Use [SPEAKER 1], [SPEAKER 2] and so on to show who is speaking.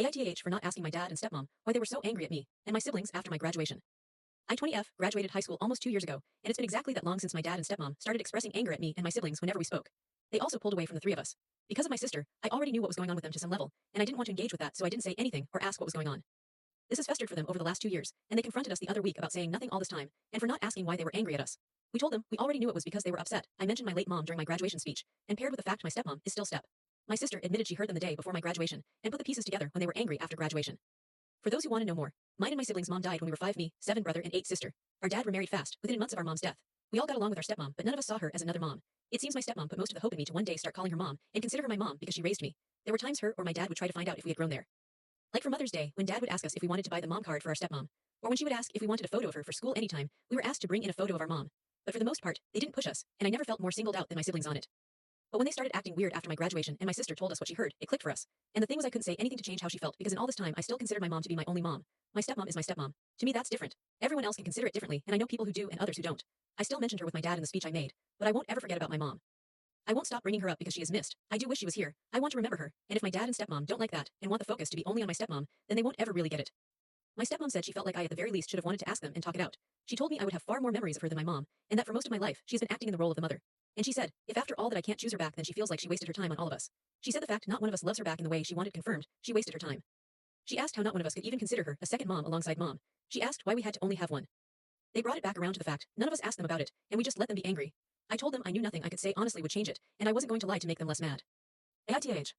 [SPEAKER 1] AITAH for not asking my dad and stepmom why they were so angry at me and my siblings after my graduation. I 20F graduated high school almost 2 years ago, and it's been exactly that long since my dad and stepmom started expressing anger at me and my siblings whenever we spoke. They also pulled away from the three of us. Because of my sister, I already knew what was going on with them to some level, and I didn't want to engage with that, so I didn't say anything or ask what was going on. This has festered for them over the last 2 years, and they confronted us the other week about saying nothing all this time, and for not asking why they were angry at us. We told them we already knew it was because they were upset. I mentioned my late mom during my graduation speech, and paired with the fact my stepmom is still step. My sister admitted she heard them the day before my graduation, and put the pieces together when they were angry after graduation. For those who want to know more, mine and my siblings' mom died when we were 5, me, 7 brother and 8 sister. Our dad remarried fast, within months of our mom's death. We all got along with our stepmom, but none of us saw her as another mom. It seems my stepmom put most of the hope in me to one day start calling her mom, and consider her my mom because she raised me. There were times her or my dad would try to find out if we had grown there. Like for Mother's Day, when Dad would ask us if we wanted to buy the mom card for our stepmom, or when she would ask if we wanted a photo of her for school anytime, we were asked to bring in a photo of our mom. But for the most part, they didn't push us, and I never felt more singled out than my siblings on it. But when they started acting weird after my graduation and my sister told us what she heard, it clicked for us. And the thing was I couldn't say anything to change how she felt because in all this time I still considered my mom to be my only mom. My stepmom is my stepmom. To me that's different. Everyone else can consider it differently, and I know people who do and others who don't. I still mentioned her with my dad in the speech I made, but I won't ever forget about my mom. I won't stop bringing her up because she is missed. I do wish she was here. I want to remember her, and if my dad and stepmom don't like that and want the focus to be only on my stepmom, then they won't ever really get it. My stepmom said she felt like I at the very least should have wanted to ask them and talk it out. She told me I would have far more memories of her than my mom, and that for most of my life she's been acting in the role of the mother. And she said, if after all that I can't choose her back, then she feels like she wasted her time on all of us. She said the fact not one of us loves her back in the way she wanted confirmed, she wasted her time. She asked how not one of us could even consider her a second mom alongside mom. She asked why we had to only have one. They brought it back around to the fact none of us asked them about it, and we just let them be angry. I told them I knew nothing I could say honestly would change it, and I wasn't going to lie to make them less mad. AITH.